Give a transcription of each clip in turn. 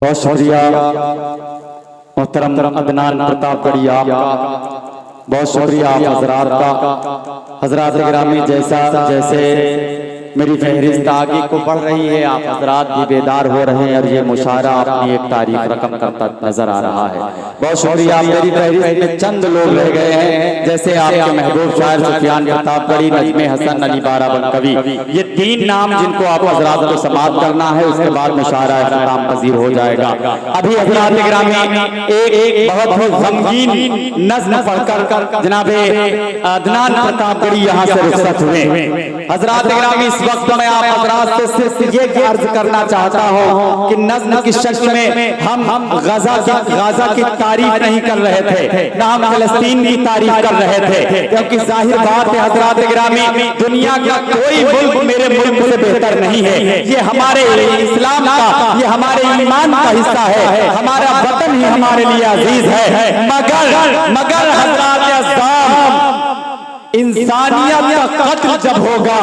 बहुत शुक्रिया मोहतरम अदनान प्रतापगढ़ी आपका, बहुत शुक्रिया आप हजरात का। हजरात गिरामी जैसे मेरी फहरिस्त आगे को बढ़ रही है, आप हजरात भी बेदार हो रहे हैं और ये मुशायरा अपनी एक तारीफ रकम करता नजर आ रहा है। बहुत शुक्रिया। मेरी फहरिस्त में चंद लोग रह गए हैं, जैसे आपके महबूब शायर सुफियान प्रतापगढ़ी, नजमे हसन, अली बाराबंकवी, ये तीन नाम जिनको आप हजरात को समाप्त करना है, उसके बाद मुशायरा इख्तिताम पजीर हो जाएगा। अभी हजरात गिरामी एक बहुत गमगीन नज़्म पढ़कर जनाबे अदनान प्रतापगढ़ी यहाँ से रुखसत हुए। हजरात गिरामी इस वक्त मैं आप हजरात से सिर्फ ये अर्ज करना चाहता हूँ कि नज़्म की शक्ल में हम गाजा की तारीफ नहीं कर रहे थे, ना हम फिलिस्तीन की तारीफ कर रहे थे, क्योंकि जाहिर बात है हजरात गिरामी दुनिया का कोई मुल्क मेरे मुल्क से बेहतर नहीं है। ये हमारे इस्लाम का, ये हमारे ईमान का हिस्सा है, हमारा वतन ही हमारे लिए अजीज है। मगर हजरात अज़्ज़ाम इंसानियत का कत्ल जब होगा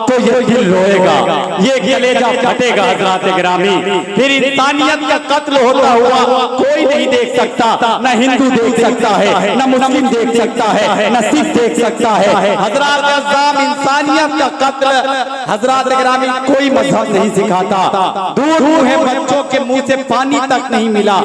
तो ये दिल रोएगा, ये कलेजा फटेगा। हजरात गिरामी फिर इंसानियत का कत्ल होता हुआ कोई नहीं देख सकता, न हिंदू देख सकता है, न मुस्लिम देख सकता है, न सिख देख सकता है। हजरात अज़्ज़ाम इंसानियत का कत्ल हजरात गिरामी कोई मजहब नहीं सिखाता। दूर है बच्चों के मुंह से पानी तक नहीं मिला,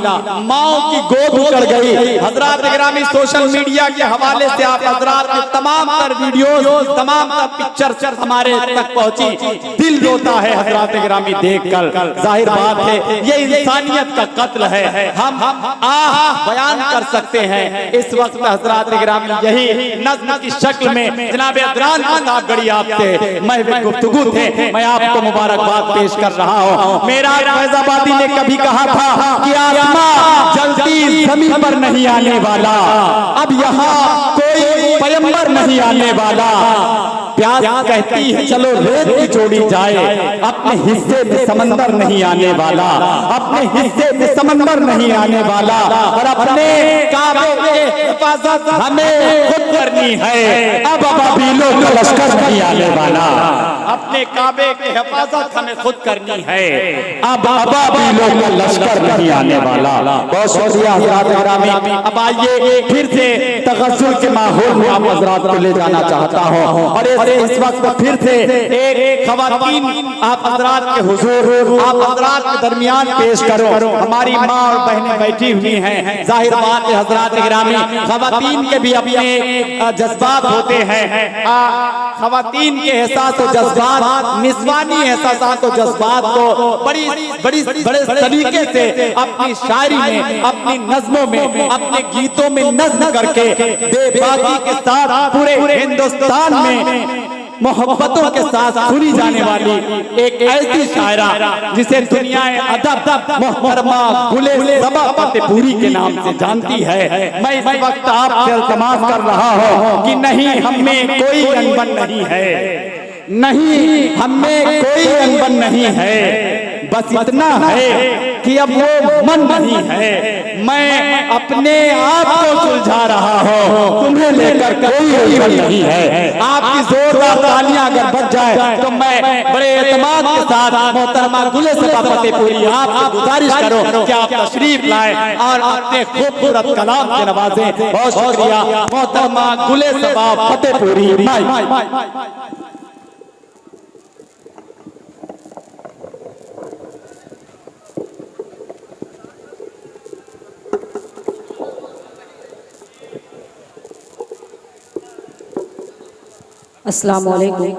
माओ की गोद उजड़ गई। हजरात गिरामी सोशल मीडिया के हवाले से आप हजरात के तमाम वीडियोस, तमाम पिक्चर्स हमारे तक पहुंची, दिल रोता है हजरात गिरामी देखकर। जाहिर बात है ये इंसानियत का कत्ल है, हम बयान कर सकते हैं इस वक्त हजरात गिरामी यही नज़्म की शक्ल में जनाब अदनान प्रतापगढ़ी आपसे महफिल गुफ्तगू थे, मैं आपको मुबारकबाद पेश कर रहा हूँ। मेरा फैजाबादी ने कभी कहा था कि आसमां जल्दी जमीन पर नहीं आने वाला, अब यहाँ कोई पैगंबर नहीं आने वाला। प्यास कहती है चलो रेत की जोड़ी जाए, अपने हिस्से में समंदर नहीं आने वाला, अपने हिस्से में समंदर नहीं आने वाला, और अपने काबे की हिफाजत हमें खुद करनी है। अब बाबीलों का लश्कर नहीं आने वाला, अपने काबे की हिफाजत हमें खुद करनी है, अब बाबीलों का लश्कर नहीं आने वाला। बहुत शुक्रिया हज़रात गिरामी। अब आइए फिर से तगस्सुल के माहौल में आप हज़रात को ले जाना चाहता हूँ, और इस वक्त फिर से एक ख़वातीन आप हज़रात के हुजूर, आप हज़रात के दरमियान पेश करो। हमारी माँ और बहनें बैठी हुई हैं, जाहिर बात है हज़रात गिरामी ख़वातीन के भी अपने जज्बात होते हैं। ख़वातीन के एहसास और जज्बात, निस्वानी एहसास और जज्बात को बड़े तरीके से अपनी शायरी में, अपनी नज़्मों में, अपने गीतों में नज़्म करके बेबाकी के साथ पूरे हिंदुस्तान में मोहब्बतों के साथ सुनी जाने वाली एक ऐसी शायरा जिसे दुनिया अदब मोहतरमा गुले सबा फतेहपुरी के नाम से जानती है। मैं इस वक्त आपसे इल्तिमास कर रहा हूँ कि नहीं हमें कोई अनबन नहीं है, नहीं हमें कोई अनबन नहीं है, बस इतना है कि अब वो मन नहीं है। मैं अपने आप को सुलझा रहा हूँ, तुम्हें लेकर कोई अनबन नहीं है। आपकी जोरदार तालियां अगर बज जाए तो मैं बड़े एतमाद के साथ मोहतरमा गुले सबा फतेहपुरी आपसे गुजारिश करो कि आप तशरीफ लाएं और अपने खूबसूरत कलाम से नवाजें। बहुत शुक्रिया मोहतरमा गुले सबा फतेहपुरी। अस्सलाम वालेकुम।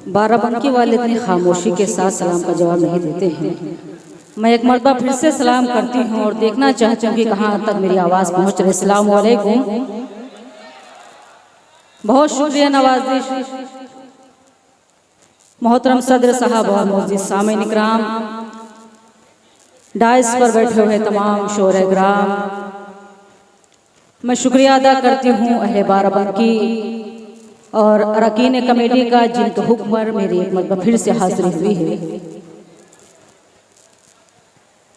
बाराबंकी वाले इतनी खामोशी के साथ सलाम का जवाब नहीं देते हैं। मैं एक मरतबा फिर से सलाम करती हूँ और देखना चाहती हूँ कि कहाँ तक मेरी आवाज़ पहुँच रही। अस्सलाम वालेकुम। बहुत शुक्रिया नवाजिश मोहतरम सदर साहब और मोअज़्ज़िज़ सामीन इकराम, डाइस पर बैठे हुए तमाम शोरे ग्राम, मैं शुक्रिया अदा करती हूँ अहले बाराबंकी और अरकान कमेटी का जिनके हुक्म पर मेरी एक मरतबा फिर से हाजिरी हुई है।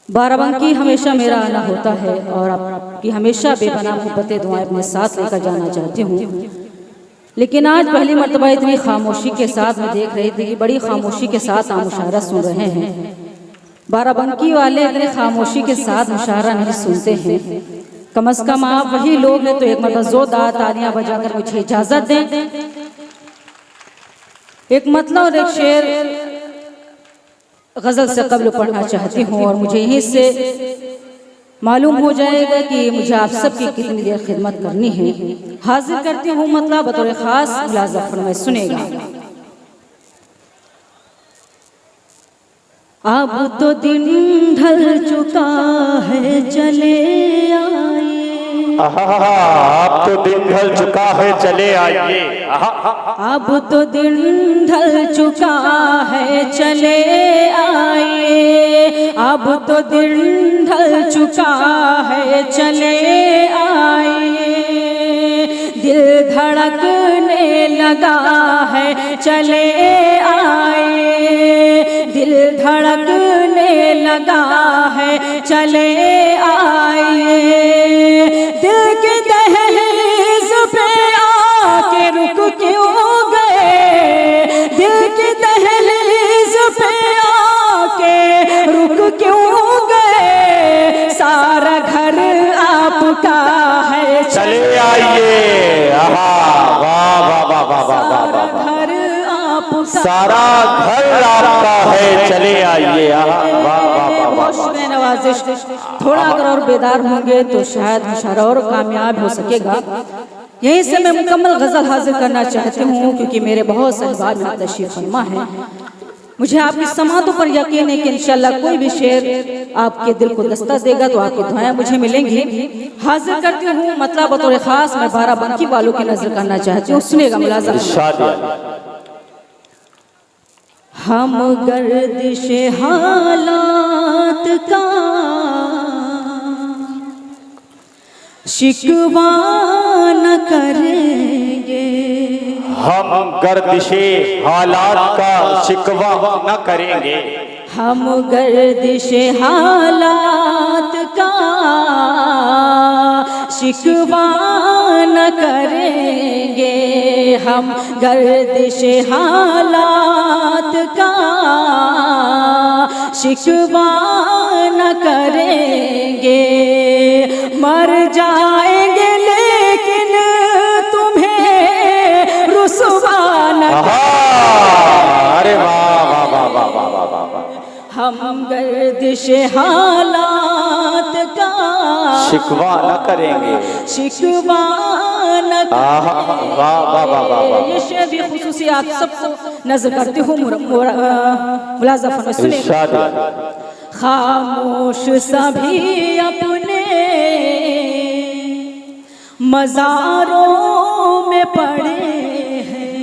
बाराबंकी हमेशा मेरा आना होता है और आपकी हमेशा बेपनाह मोहब्बतें दुआएं अपने साथ लेकर जाना चाहती हूँ। लेकिन आज पहली मर्तबा इतनी खामोशी के साथ मैं देख रही थी कि बड़ी खामोशी के साथ आप मुशायरा सुन रहे हैं। बाराबंकी वाले इतने खामोशी के साथ मुशायरा नहीं सुनते हैं। कम से कम आप वही लोग हैं, तो एक मरतबा जोरदार तालियां बजाकर मुझे इजाजत दें। एक मतलब और एक शेर गजल से कब्ल पढ़ना चाहती हूँ और मुझे यहीं से मालूम हो जाएगा कि मुझे आप सबकी कितनी देर खिदमत करनी है। हाजिर करती हूँ मतलब बतौर खास मुलाज़ा फरमाए सुनेगा। अब तो दिन ढल चुका है चले आइए, अब तो दिन ढल चुका है चले आइए, अब तो दिन ढल चुका है चले आइए, अब तो दिन ढल चुका है चले आइए, दिल धड़कने लगा है चले आइए, दिल धड़कने लगा है चले आइए, दिल के दहलीज पे आके रुक क्यों गए, दिल के दहलीज पे आके रुक क्यों गए, सारा घर आपका है चले आइए। वाह वाह वाह वाह वाह वाह, घर आपका, सारा घर आपका है चले आइए। वाह वाह वाह, शुक्र नवाजिश। थोड़ा अगर और बेदार होंगे तो शायद मुशायरा और कामयाब हो सकेगा। यहीं से मैं मुकम्मल गजल हाजिर करना चाहती हूँ क्योंकि मेरे बहुत से अहबाब यहाँ तशरीफ फरमा है। मुझे आपकी समातों पर यकीन है कि इंशाल्लाह कोई भी शेर आपके दिल को दस्ता देगा तो आपकी दुआएं मुझे मिलेंगी। हाजिर करती हूँ मतलब बतौर खास मैं बाराबंकी वालों की नजर करना चाहती हूँ। सुनेगा मुलाज़ा। हम गर्दिश हालात का शिकवा न करेंगे, हम गर्दिशे हालात का शिकवा न करेंगे, हम गर्दिश हालात का शिकवा न करेंगे, हम गर्दिश हालात का शिकवा न करेंगे, मर जाएंगे लेकिन तुम्हें रुसवा न अरे वाह वाह वाह वाह वाह वाह वाह, हम गर्दिश हालात का शिकवा न करेंगे, शिकवा न वाह वाह वाह वाह। ये शेर भी खुसूसी आप सबको नजर करती हूँ मुलाज़ा फरमाए सुनिए। खामोश सभी अपने मज़ारों में पड़े हैं,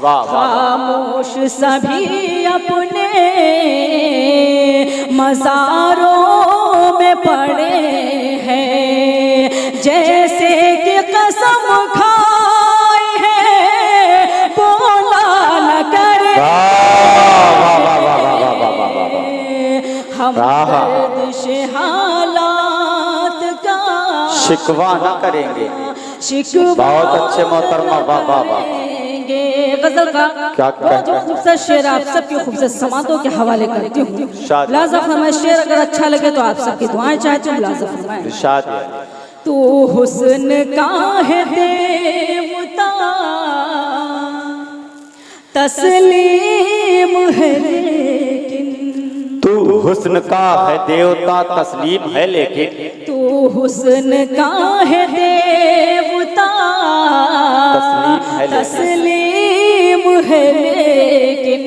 खामोश सभी अपने मज़ारों में पड़े हैं, जैसे कि कसम खाई है बोला न करे, हम गर्दिश हालात का शिकवा न करेंगे। शिकवा बहुत अच्छे मोहतरमा, वाह वाह वाह। गजल का क्या खूबसूरत शेर आप सबके खूबसूरत समातों के हवाले करती हूँ। मुलाज़ा फरमाए शेर अगर अच्छा लगे तो आप सबकी दुआएं चाहती हूँ। मुलाज़ा फरमाए तू हुस्न का है देवता तस्लीम है लेकिन, तू हुस्न का है देवता तस्लीम है लेकिन, तू हुस्न का है देवता तस्लीम है लेकिन,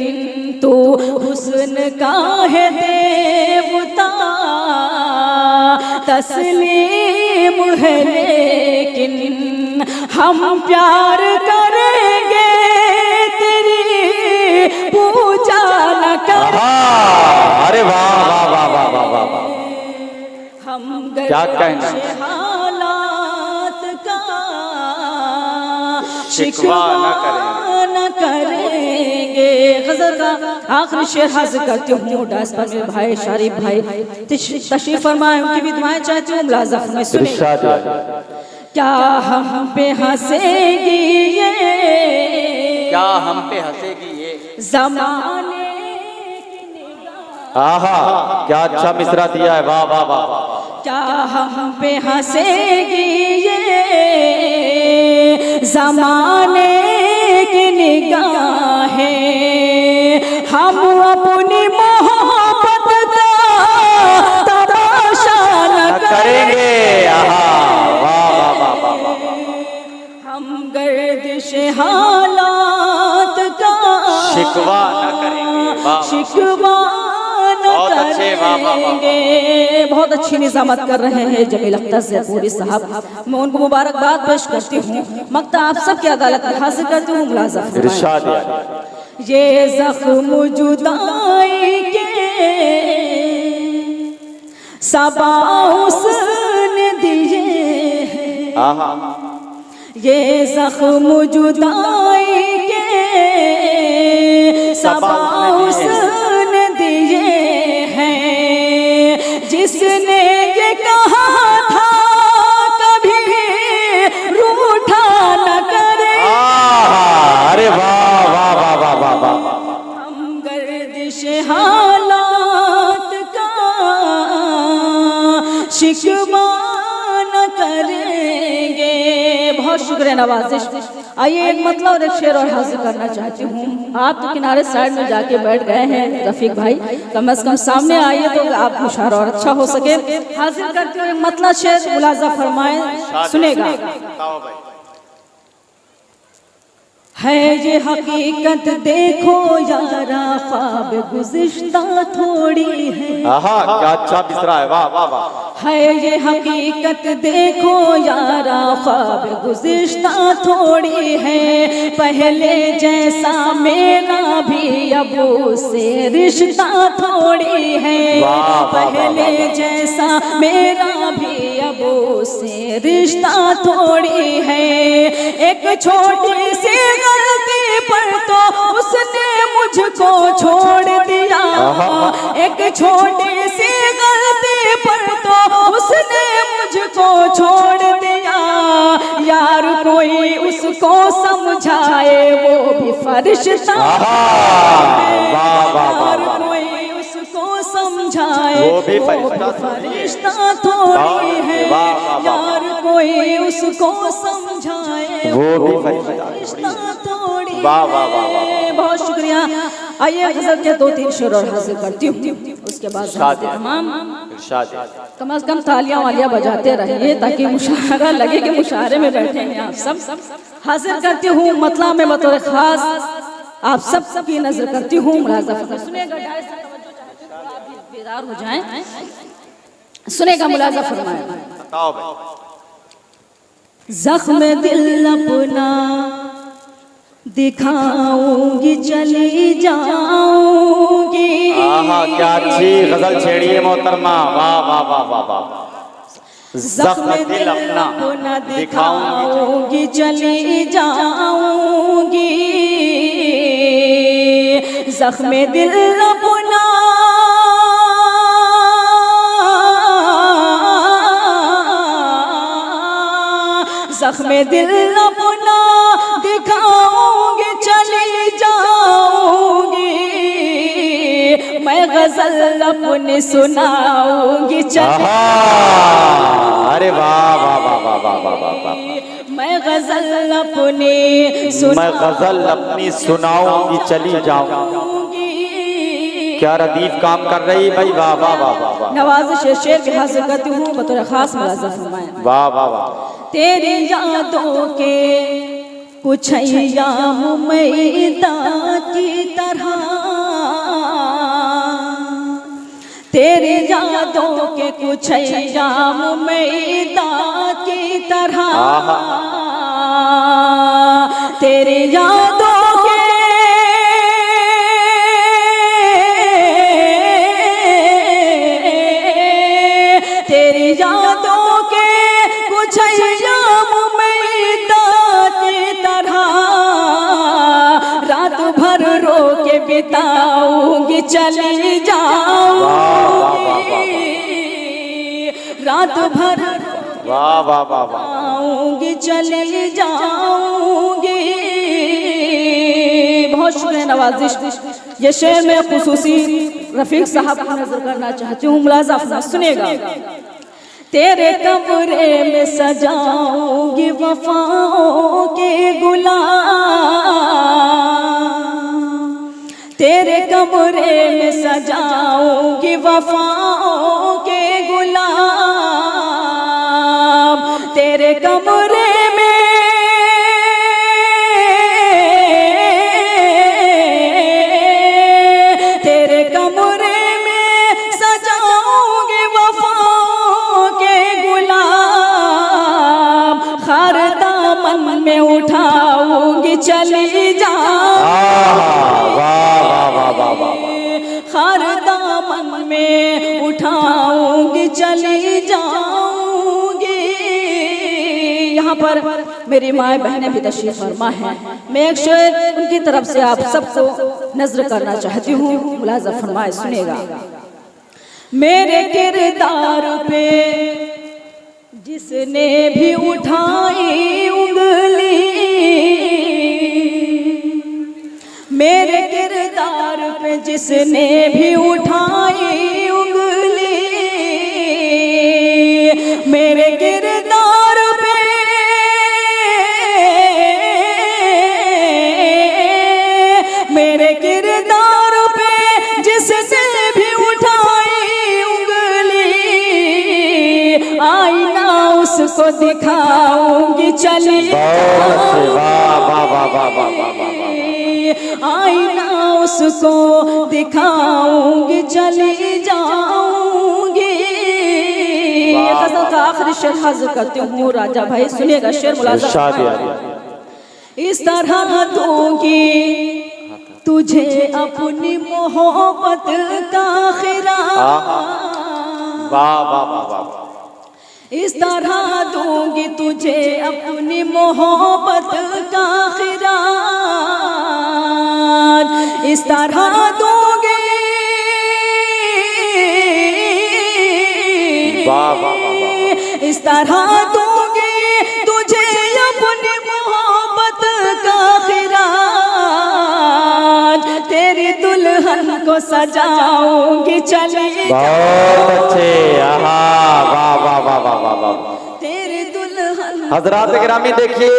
तू हुस्न का है देवता तस्लीम है लेकिन, हम प्यार करेंगे तेरी पूजा न करेंगे। अरे वाह वाह वाह वाह वाह वाह वाह, हम क्या कहना, हालात का शिकवा न करेंगे। गजल का आखिरी शेर हाजिर करती हूँ। डांस पर मेरे भाई शारिफ भाई तशरीफ फरमाए, उनकी भी दुआएं चाहती हूँ। मुलाज़ा फरमाए सुनिए। क्या हम पे हंसेगी ये, क्या हम पे हंसेगी ये ज़माने की निगाह। आहा, क्या अच्छा मिसरा दिया है, वाह वाह वाह। क्या हम पे हंसेगी ये ज़माने की निगाहें, हम अपनी मोहब्बत का तमाशा न करेंगे। आहा, वाह वाह वाह वाह वाह। हम गर्दिश हालात का शिकवा न करेंगे, वाह शिकवा न बहुत अच्छे, वाह वाह वाह। करेंगे। बहुत अच्छी निजामत कर रहे हैं जमील अख्तर जयपुरी साहब, मैं उनको मुबारकबाद पेश करती हूँ। मक्ता आप सबकी अदालत में हाजिर करती हूँ। मुलाज़ा इरशाद है। ये ज़ख्म जुदाई के सबा उसने दिए हैं, आहा, ये ज़ख्म जुदाई के सबा उसने दिए हैं, जिसने ये कहा था कभी रूठा न करे। अरे वाह वाह वाह वाह वाह वाह। हम गर्दिश हालात का शिकवा न करेंगे। बहुत शुक्रिया नवाजिश। आइए एक मतलब और एक शेर और हाजिर करना चाहती हूँ। आप तो किनारे साइड में जाके बैठ गए हैं रफीक भाई, कम से कम सामने आइए तो आप मुशारा और अच्छा हो सके। हाजिर करते हुए एक मतलब शेर मुलाजा फरमाए, सुनेगा। है ये हकीकत देखो यारा, ख्वाब गुज़िश्ता थोड़ी है। आहा, क्या अच्छा मिसरा है, वाह वाह वाह। है ये हकीकत देखो यारा, ख्वाब गुज़िश्ता थोड़ी है, पहले जैसा मेरा भी अब से रिश्ता थोड़ी है, पहले जैसा मेरा भी अब से रिश्ता थोड़ी है। एक छोटी सी गलती पर तो उसने मुझको छोड़ दिया, एक छोटी सी गलती पर तो उसने मुझको छोड़ दिया, यार कोई उसको समझाए वो भी फरिश्ता, यार कोई उसको समझाए वो भी फरिश्ता थोड़ी है, यार कोई उसको समझाए वो भी फरिश्ता थोड़ी है। बहुत शुक्रिया। आइए गज़ल के 2-3 शेर और हाजिर करती हूँ, उसके बाद तमाम कम से कम तालियां वालियां बजाते रहिए ताकि मुशाहरा लगे कि मुशाहरे में बैठे हैं आप सब। हाजिर करती हूँ मतलब में बतौर खास आप सब की नजर करती हूँ। मुलाज़ा सुनेगा, बेदार हो जाएं, सुनेगा, मुलाज़ा फरमाए। ज़ख्म दिल अपना दिखाऊंगी चली जाऊंगी। आहा, क्या अच्छी गजल छेड़ी है मोहतरमा, वाह वाह वाह वाह वाह। ज़ख्म दिल अपना दिखाऊंगी चली जाऊंगी, ज़ख्म दिल अपना ज़ख्म दिल अपना दिखाऊंगी चली जाऊंगी, मैं गजल अपनी सुनाऊंगी चली। अरे वाह वाह वाह वाह वाह वाह वाह। मैं गजल अपनी सुनाऊंगी चली जाऊंगी। क्या रदीफ काम कर रही भाई, वाह वाह वाह वाह। नवाज़िश शेर के हासिल करती हूँ बतौर खास मुलाज़ा फरमाएं। वाह वाह वाह। तेरी यादों के कुछ अय्याम मैदा की तरह, तेरी यादों के कुछ अय्याम मैदा की तरह, तेरी यादों के तेरी यादों के कुछ अय्याम मैदा की तरह, रात भर रो के बिताऊंगी चली जाऊंगी, रात भर वाह वाह वाह वाह सजाऊंगी चली जाऊंगी। बहुत शुक्रिया नवाजिश। ये शेर में खुसूसी रफीक साहब को नजर करना चाहती हूँ, मुलाजा फरमाइए, सुनिएगा। तेरे कमरे में सजाऊंगी वफाओं के गुलाम, तेरे कमरे में सजाऊंगी वफाओं के गुलाम, तेरे कमरे में में उठाऊंगी चली जाऊंगी, हर दामन में उठाऊंगी चली जाऊंगी। यहाँ पर मेरी माए बहनें भी तशरीफ फरमा हैं। मैं एक शेर उनकी तरफ से आप सबको नजर करना चाहती हूँ, मुलाजा फरमाए, सुनेगा। मेरे किरदार पे जिसने भी उठाई उंगली, मेरे किरदार पे जिसने भी उठाई उंगली, मेरे किरदार पे मेरे किरदार पे जिसने भी उठाई उंगली, आईना उसको दिखाऊंगी चली आईना उसको दिखाऊंगी चली जाऊंगी। ये गज़ल का आखिरी शेर हाजिर करती हूँ, राजा भाई सुनिएगा शेर, मुलाजा। इस तरह दूंगी तुझे अपनी मोहब्बत का खिरात, इस तरह दूंगी तुझे अपनी मोहब्बत का खिरात, इस तरह दूंगी, इस तरह दूंगी तुझे अपनी मोहब्बत का खिरात, तेरी दुल्हन को सजाऊंगी चली जाऊंगी, तेरी दुल्हन। हजरात गिरामी देखिए,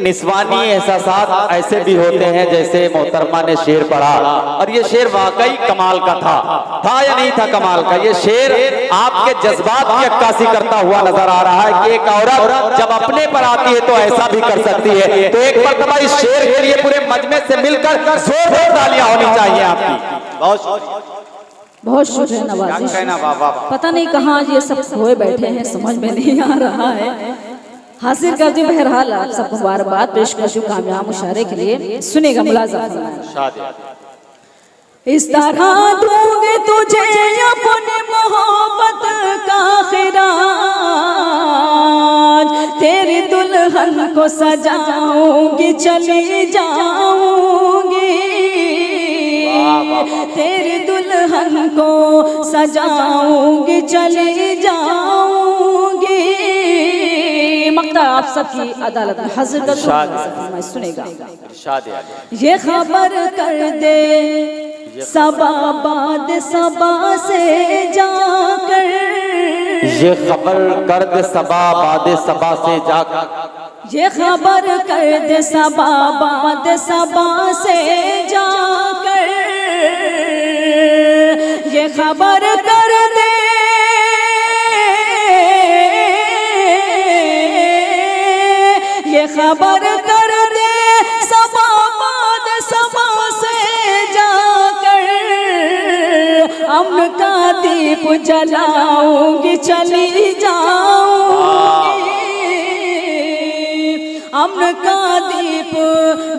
निस्वानी एहसासात ऐसे भी होते हैं जैसे मोहतरमा ने शेर पढ़ा, और ये शेर वाकई कमाल का था या नहीं था कमाल का। ये शेर आपके जज्बात की अक्कासी करता हुआ नजर आ रहा है कि एक औरत जब अपने पर आती है तो ऐसा भी कर सकती है। तो एक मरतबा इस शेर के लिए पूरे मजमे से मिलकर जोरदार तालियां होनी चाहिए आपकी। बहुत शुक्रिया नवाजिश। पता नहीं कहाँ ये सब खोए बैठे हैं, समझ में नहीं आ रहा है। हासिल कर दी, बहरहाल आप सबको मुबारकबाद पेश कर दूं कामयाब मुशारे के लिए। सुनेगा मुलाजा। इस तरह दूंगी तुझे अपनी मोहब्बत का खिराज, तेरी दुल्हन को सजाऊंगी चली जाऊंगी, तेरी दुल्हन को सजाऊंगी चली जाऊंगी। मक्ता आप सबकी अदालत में हाजिर कर दूं, सुनेगा। ये खबर कर दे सबा बाद सबा से जाकर, ये खबर कर दे सबा बाद सबा से जाकर, ये खबर कर दे सबा बाद सबा से जाकर, ये खबर कर दे, ये खबर कर दे सबा बाद सबा से जाकर, अम्न का दीप जलाऊंगी चली जाऊंगी, अम्न का दीप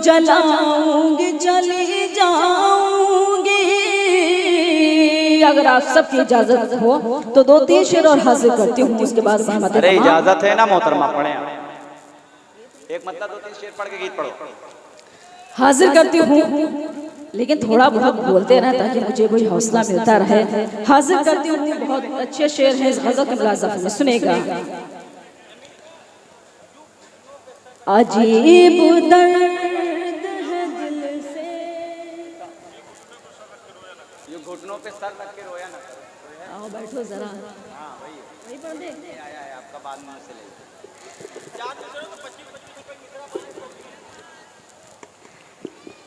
जलाऊंगी चली जाऊंगी। अगर आप सबकी इजाजत हो तो 2-3 शेर और हाजिर करती हूँ, उसके बाद सहमत। अरे इजाजत है ना मोहतरमा, पढ़े एक मतलब 2-3 शेर पढ़ के गीत पढ़ो। हाजिर करती हूँ, लेकिन थोड़ा बहुत बोलते रहना ताकि मुझे कोई हौसला मिलता रहे। हाजिर करती हूँ, बहुत अच्छे शेर हैं इस गज़ल के मुलाज़ा में, सुनेगा। अजीब दर्द है दिल से। ये घुटनों पे सर रख के रोया ना करो। आओ बैठो जरा। हाँ वही पढ़ दे। आया है आपका बाद में से ले।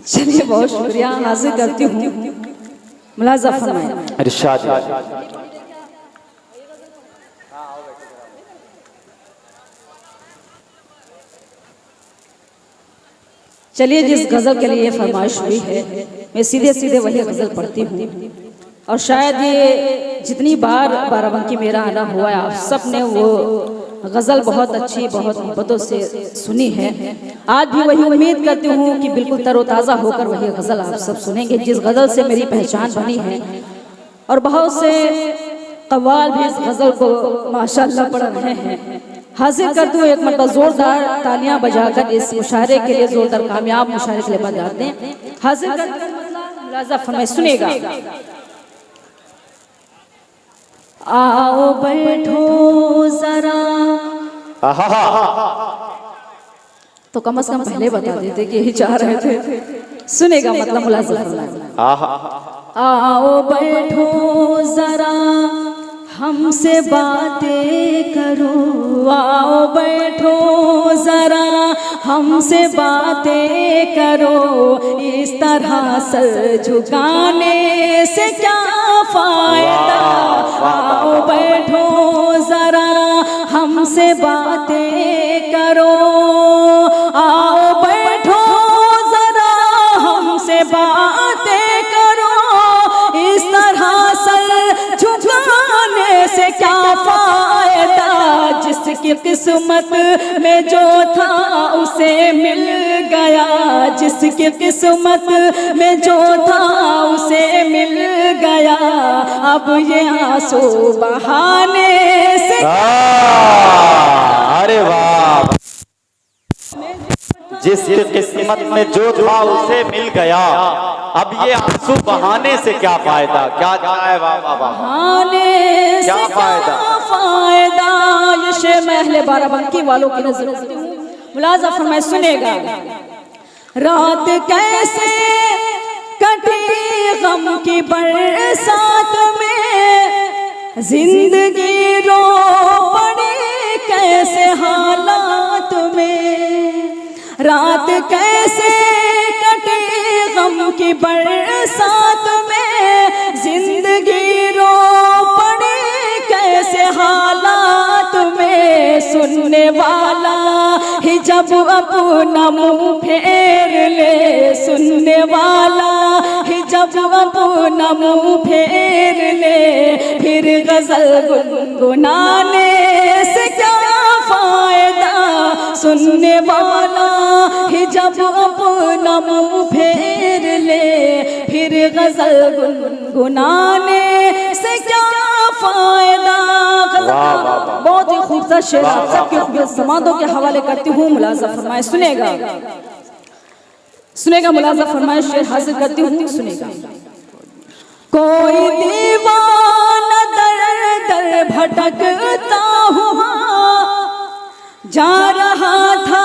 चलिए बहुत शुक्रिया, हाजिर करती हूँ। मुलाजा फरमाएं। इरशाद। चलिए जिस गजल के लिए फरमाइश हुई है मैं सीधे सीधे वही गजल पढ़ती हूँ। और शायद ये जितनी बार बाराबंकी मेरा आना हुआ है आप सब ने वो गजल बहुत अच्छी बहुत मोहब्बतों से सुनी है। आज भी वही उम्मीद करती हूँ कि बिल्कुल तरोताज़ा होकर वही गजल आप सब सुनेंगे जिस गजल से मेरी पहचान बनी है। और बहुत से कव्वाल भी इस गजल को माशाअल्लाह पढ़ रहे हैं। हाजिर करते हुए एक मरतबा जोरदार तालियां बजाकर इस मुशायरे के लिए, जोरदार कामयाब मुशायरे के लिए बन जाते हैं। हाजिर करते मुलाजा फरमाए, सुनेगा। आओ बैठो जरा, तो कम से कम पहले बता देते कि यही चाह रहे थे। सुनेगा मतलब मुलाजा फरमाए। आओ बैठो जरा हमसे बातें करो, आओ बैठो जरा हमसे बातें करो। इस तरह सर झुकाने से क्या फायदा, आओ बैठो जरा हमसे बातें करो। आओ बैठो जरा हमसे बातें करो। इस तरह सर झुकाने से क्या फायदा, जिसकी किस्मत में जो था उसे मिल गया, जिसकी किस्मत में जो था उसे मिल गया। अब ये आंसू बहाने से, अरे वाह, जिसकी किस्मत में जो था उसे मिल गया, अब ये आंसू बहाने से क्या फायदा। क्या है बहाने से क्या फायदा। ये शेर मैं अहले बाराबंकी वालों की नजर करती हूँ। मुलाजा फरमाए, सुनेगा। रात कैसे कटी गम की बरसात में, जिंदगी रो पड़ी कैसे हालात में। रात कैसे कटी गम की बरसात में, जिंदगी रो पड़ी कैसे हालात में। सुनने वाला ही जब अपना मुंह फेर ले, सुनने वाला ही जब अपना मुंह फेर ले, फिर गजल गुनगुनाने से क्या फायदा। सुनने वाला ही जब अपना मुंह फेर ले, फिर गजल गुनगुनाने से क्या फायदा। बहुत ही खूबसूरत शेर आप सबके समादों के हवाले करती हूँ। मुलाजा फरमाए, सुनेगा। सुनेगा मुलाजा फरमाए, शेर हाजिर करती हूँ। सुनेगा। कोई दीवाना दर दर भटकता हुआ जा रहा था,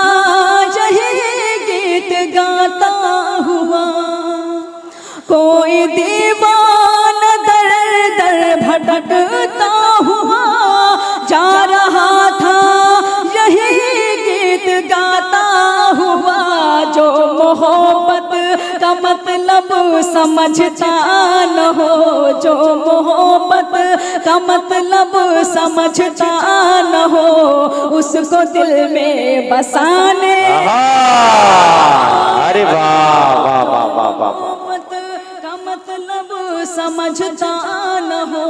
यही गीत गाता हुआ। कोई दीवाना दर दर भटकता हुआ जा रहा था, यही गीत गाता हुआ। जो मोहब्बत का मतलब समझता न हो, जो मोहब्बत का मतलब समझता न हो, उसको दिल में बसाने। अरे वाह वाह वाह वाह वाह। का मतलब समझता न हो,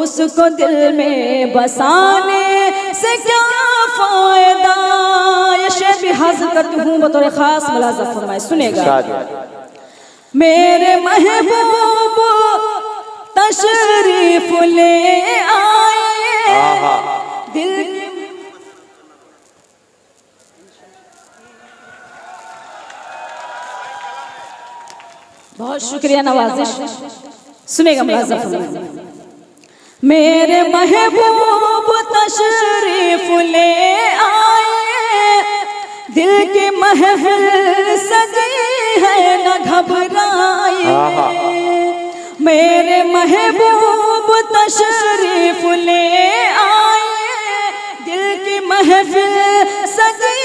उसको दिल में बसाने से क्या फायदा। ये शेर भी हाजिर करती हूँ बतौर खास। मुलाजा फरमाए, सुनेगा। मेरे महबूब तशरीफ ले आए दिल। बहुत शुक्रिया नवाजिश। सुनेगा मुलाजा फरमाए। मेरे महबूब तशरीफ ले आए दिल की महफिल सजी है न घबराइए, मेरे महबूब तशरीफ ले आए। दिल की महफिल सजी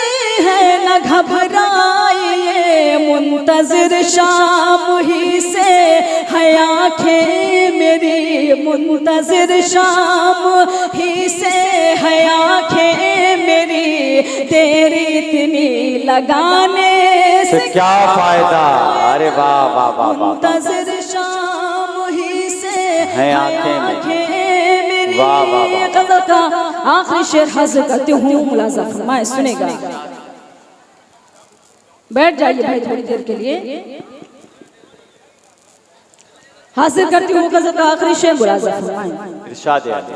है न घबराइए, मुंतज़िर शाम ही से है आँखें मेरी, मुंतज़िर शाम ही से है आँखें मेरी, तेरी इतनी लगाने से क्या फायदा। अरे वाह वाह वाह वाह। मुंतज़िर शाम ही से है आँखें मेरी। वाह वाह वाह। गज़ल का आखिरी शेर हाजिर करती हूँ, मुलाज़ा फरमाएं, सुनेगा। बैठ जाइए भाई थोड़ी देर के लिए। हाजिर करती हूँ गज़ल का आखिरी शेर, मुलाज़ा फरमाएं। इरशाद आली।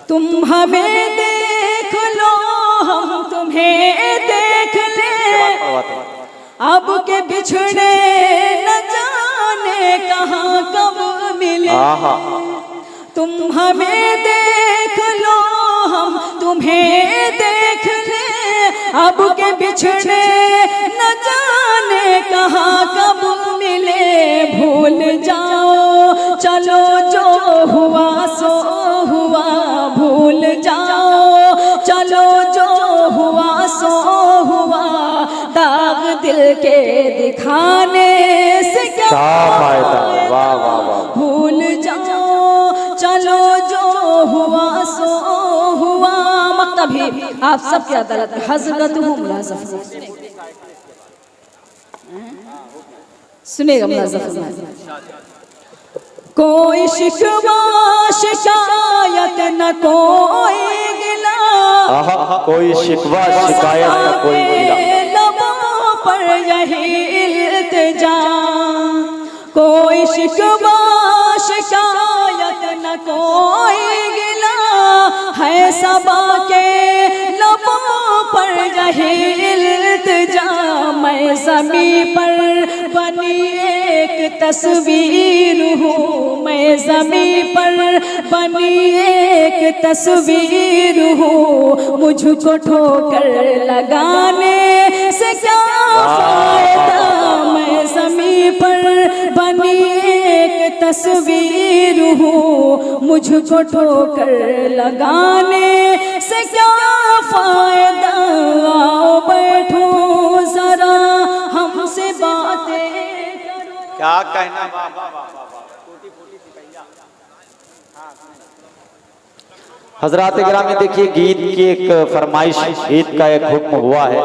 तुम हमें देख लो हम तुम्हें देख ले, अब के बिछड़े न जाने कहाँ कब मिले। तुम हमें देख लो हम तुम्हें देख ले, अब के बिछड़े न जाने कहाँ कब मिले। भूल जाओ चलो जो हुआ सो हुआ, भूल जाओ चलो जो हुआ सो हुआ, दाग दिल के दिखाने से क्या फायदा। वाह वाह वाह। भूल जाओ चलो जो हुआ सो हुआ। मक्तब भी आप सबकी अदालत में हज़रत हूँ, मुलाज़ा सुनेगा, मुलाज़ा कोई शिकवा शिकायत न कोई गिला, कोई शिकवा शिकायत न कोई गिला, लबों पर यही इल्तिजा। कोई शिकवा शिकायत न कोई गिला, है सबा के लबों पर यही इल्तिजा। मैं ज़मीं पर बनी एक तस्वीर हूँ, मैं ज़मीं पर बनी एक तस्वीर हूँ, मुझको ठोकर लगाने से क्या फायदा। मैं ज़मीं पर बनी एक तस्वीर हूँ, मुझको ठोकर लगाने से क्या फायदा। आओ बैठो जरा हमसे बातें करो। क्या कहना। हजरात गिरामी, देखिए गीत की एक फरमाइश, गीत का एक हुक्म हुआ है,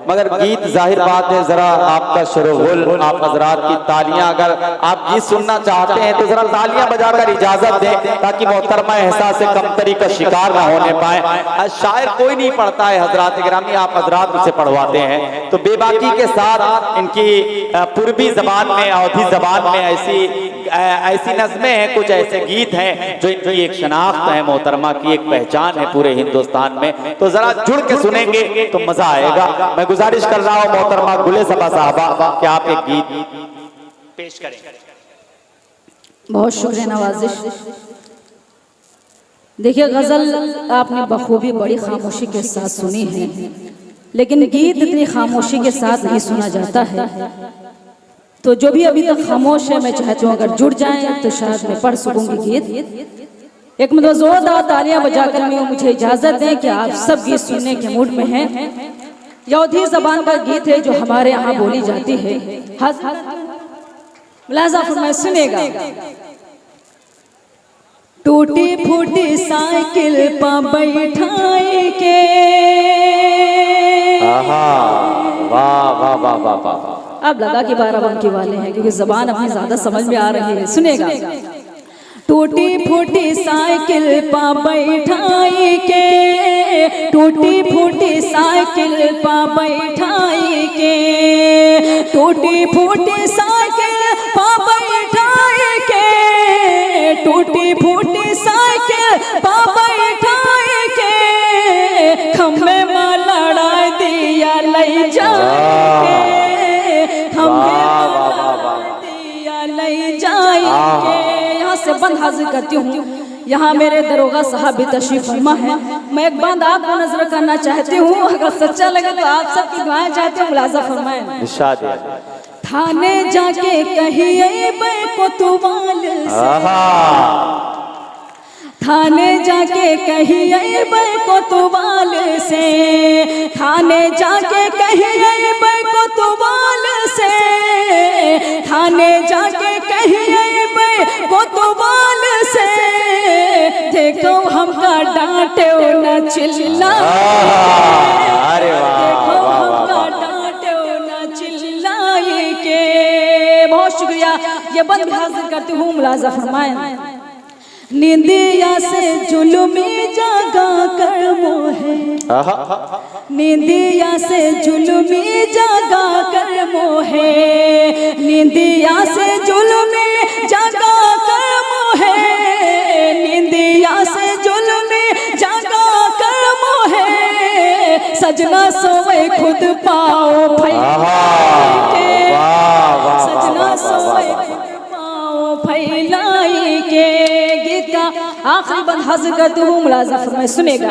मगर गीत जाहिर बात है जरा आपका शुरुगुल, आप हजरात की तालियां, अगर आप गीत सुनना चाहते हैं तो जरा तालियां बजाकर इजाजत दें, ताकि मोहतरमा एहसास कमतरी का शिकार ना होने पाए। शायर कोई नहीं पढ़ता है हजरात गिरामी, आप हजरात मुझसे पढ़वाते हैं, तो बेबाकी के साथ इनकी पूर्वी जबान में, अवधी जबान में ऐसी नज़में हैं, कुछ ऐसे गीत हैं जो इनकी एक शनाख्त है मोहतरमा की, एक पहचान है पूरे हिंदुस्तान में। तो जरा जुड़ के सुनेंगे तो मजा आएगा। मैं गुजारिश कर रहा हूं मोहतरमा गुले सबा साहबा कि आप एक गीत पेश करें। बहुत शुक्रिया नवाजिश। देखिए गजल आपने बखूबी बड़ी खामोशी के साथ सुनी है, लेकिन गीत इतनी खामोशी के साथ नहीं सुना जाता है। तो जो भी अभी तक खामोश है, मैं चाहती हूँ अगर जुड़ जाएं तो शायद मैं पढ़ सकूंगी गीत। एक मतलब जोरदार तालियां बजाकर मुझे इजाजत दें कि आप सब गीत सुनने के मूड में हैं। यौधी जबान का गीत है जो हमारे यहाँ बोली जाती है। मुलाज़ा फरमाएं, सुनेगा। टूटी फूटी साइकिल पर बैठाई के, वाह वाह वाह वाह वाह। अब लगा कि बाराबंकी वाले हैं क्योंकि जबान अपनी ज्यादा समझ में आ रही है। सुनेगा। टूटी फूटी साइकिल पा बैठाई के, टूटी फूटी साइकिल पा बैठाई के, टूटी फूटी साइकिल पा बैठाई के, टूटी फूटी साइकिल पा बैठाई के, खम्भे में लड़ा दिया लई जाके, खम्भे में लड़ा दिया लई जाके। से बंद हाजिर करती हूँ। यहाँ मेरे दरोगा साहब भी तशरीफ फरमा है। मैं एक बात आपको नजर करना चाहती हूँ, अगर सच्चा लगे तो आप सबकी दुआएं चाहती हूँ, मुलाजा फरमाएं। इरशाद है। थाने जाके कहिए कोतवाल से, थाने जाके कहिए कोतवाल से, थाने जाके कहिए कोतवाल से, थाने जाके कहिए कोतवाल से, देखो हमका डांटे न चिल्ला, अरे वाह, देखो हमका डांटे न चिल्लाए के। बहुत शुक्रिया। ये बंद हाजिर करती हूँ, मुलाजा फरमाएं। नींदिया से जुल्मी जागा कर मोहे, नींदिया से जुल्मी जागा कर मोहे, नींदिया से जुल्मी जागा कर मोहे, नींदिया से जुल्मी जागा कर मोहे, सजना सोए खुद पाओ फैलाई के, सजना सोए खुद पाओ फैलाई के। आखिरी बंद हाजिर करती हूँ, मुलाजा फरमाएं, सुनेगा।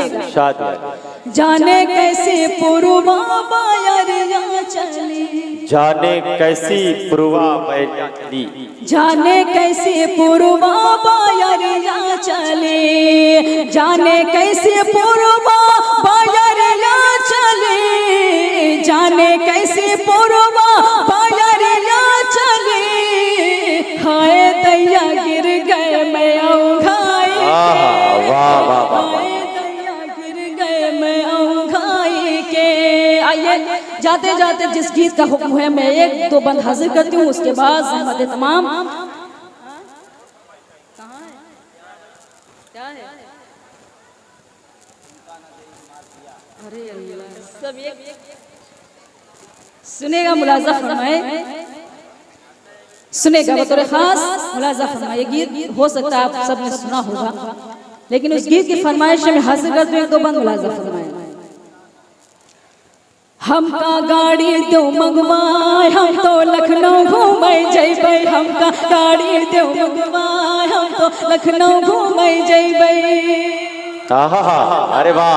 जाने कैसे पुरवा बायरिया चली, जाने कैसी पुरवा बायरिया चली, जाने कैसे पुरवा बायरिया चली, जाने कैसे पुरवा बायरिया चली, जाने कैसे पुरवा बायरिया चली, हाय दैया गिर गए मैं औघाई, गिर गए मैं औघाई के। आइए जाते जाते जिस गीत का हुक्म है मैं एक दो बंद हाजिर करती हूँ, उसके बाद सहमत तमाम। सुनेगा, मुलाजा फरमाए, सुनेगा बतौर खास मुलाजा फरमाए। गीत हो सकता है आप सबने सुना होगा, लेकिन उस गीत की फरमाइश में हासिल करते हुए दो बंद मुलाजा फरमाए। हमका गाड़ी दो मंगवाए, हम तो लखनऊ घूमे जइबे, हमका गाड़ी दो मंगवाए, हम तो लखनऊ घूमे जइबे। अरे वाह,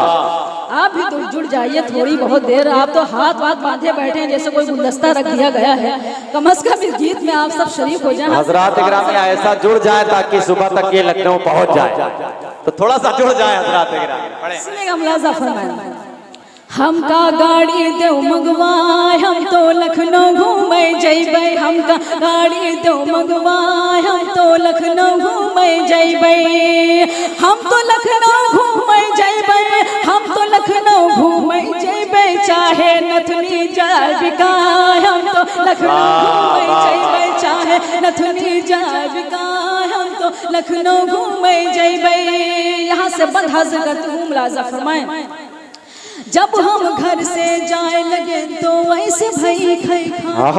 आप भी तो जुड़ जाइए थोड़ी बहुत देर, आप तो हाथ बांधे बैठे हैं जैसे कोई गुलदस्ता रख दिया गया है। कम से कम इस गीत में आप सब शरीक हो जाएं। हजरात ग्रामी ऐसा जुड़ जाए ताकि सुबह तक ये लखनऊ पहुंच जाए, तो थोड़ा सा जुड़ जाए हजरात ग्रामी। सुनेगा, मुलाजा फरमाएं। हमका गाड़ी दो मंगवाए, हम तो लखनऊ घूमे जइबे, हमका गाड़ी दो मंगवाए, हम तो लखनऊ घूमे जइबे, हम तो लखनऊ घूमे जइबे, हम तो लखनऊ घूमे जइबे, चाहे नथुनी जाए बिकाए, हम तो लखनऊ घूमे जइबे, चाहे नथुनी जाए बिकाए, हम तो लखनऊ घूमे जइबे। यहाँ से बंद हाजिर करती हूँ, मुलाजा फरमाएं। जब हम घर से जाए लगे तो ऐसे भई खई खा,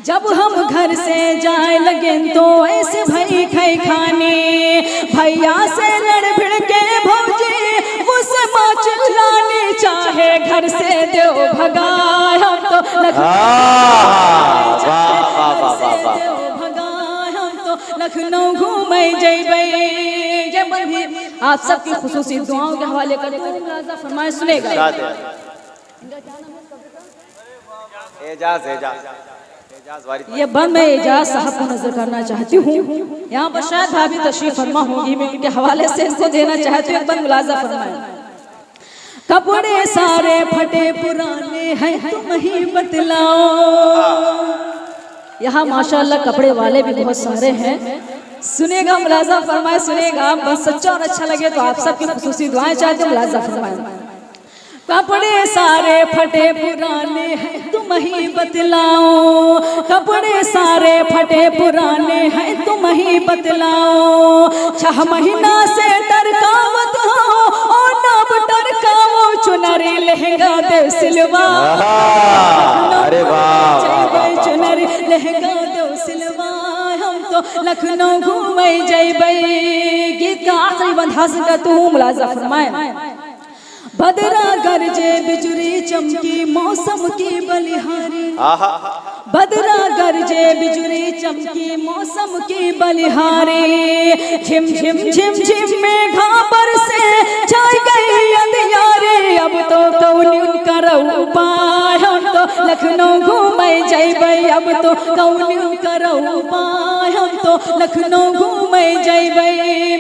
जब हम घर से जाए लगे तो ऐसे भई खई खाने, भैया से लड़ भिड़ के भौजी मुझसे माँ चिल्लाने, चाहे घर से दो भगाए, हम तो लखनऊ घूमे जइबे। आप सबकी खुसूसी दुआओं के हवाले करके मुलाजा फरमाए, सुनेगा। ये बंद मैं एजाज साहब को नजर करना चाहती हूँ। यहाँ पर शायद भाभी तशरीफ फरमा होंगी, मैं उनके हवाले से इनको देना चाहती हूँ। एक बंद मुलाजा फरमाए। कपड़े सारे फटे पुराने हैं तुम ही बतलाओ। यहाँ माशाअल्लाह कपड़े वाले भी बहुत सारे हैं। सुनेगा, मुलाजा फरमाए, सुनेगा। बस सच्चा और अच्छा लगे तो आप सबकी खुसूसी दुआएं चाहते हैं, मुलाजा फरमाए। कपड़े सारे फटे पुराने हैं तुम ही बतलाओ, कपड़े सारे फटे पुराने हैं तुम ही बतलाओ, 6 महीना से टरकावत हो और नब टरकावो, चुनरी लहंगा दे सिलवा, अरे वाह, चुनरी लहंगा दे सिलवा, हम तो लखनऊ घूमे जइबे। गीत का आखिरी बंद हासिल कर तू मुलाजा फरमाए। बदरा गरजे बिजुरी चमकी मौसम की बलिहारी, बदरा गरजे बिजुली चमकी मौसम की बलिहारी झिम झिम झिम झिम मेघा पर से छाई गई अंधियारी। अब तो कौन करऊ पाय हम तो लखनऊ घूमे जइबै। अब तो कौन करऊ पाय हम तो लखनऊ घूमे जइबै।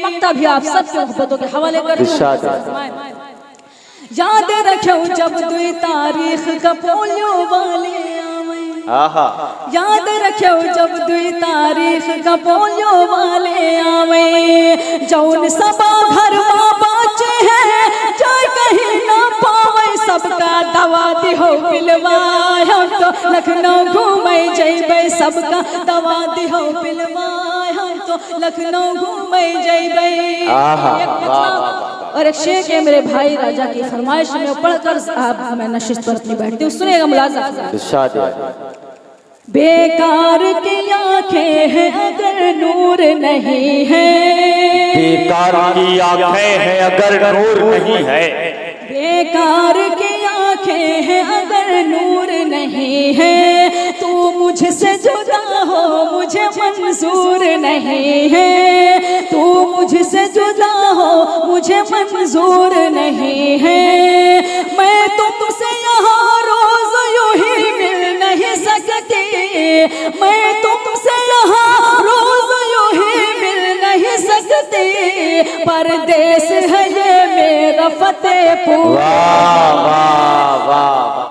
मक्ता भी आप सबके मोहब्बतों के हवाले कर याद रखो जब 2 तारीख का पोलियो वाले आहा याद रखो जब 2 तारीख का पोलियो वाले आवे। जौन सबा घर माँ बाचे है जो कहीं ना पावे सबका दवा दिहो पिलवाए। हम तो लखनऊ घूमे जइबै सबका दवा दिहो पिलवाए। हम तो लखनऊ घूमे जइबै। और एक शेर है मेरे भाई राजा की फरमाइश में पढ़कर साहब मैं नशिश पर अपनी बैठती हूँ, सुनिएगा मुलाज़ा। बेकार की आंखें हैं अगर नूर नहीं है। बेकार की आंखें हैं अगर नूर नहीं है। बेकार की आंखें हैं अगर नूर नहीं है। तू मुझसे जुदा हो मुझे मंजूर नहीं है। तू मुझसे जुदा हो मुझे मंजूर नहीं है। मैं तुमसे यहाँ रोज यूं ही मिल नहीं सकती। मैं तुमसे यहाँ रोज यूं ही मिल नहीं सकती। परदेस है ये मेरा फतेहपुर। वाह वाह वाह।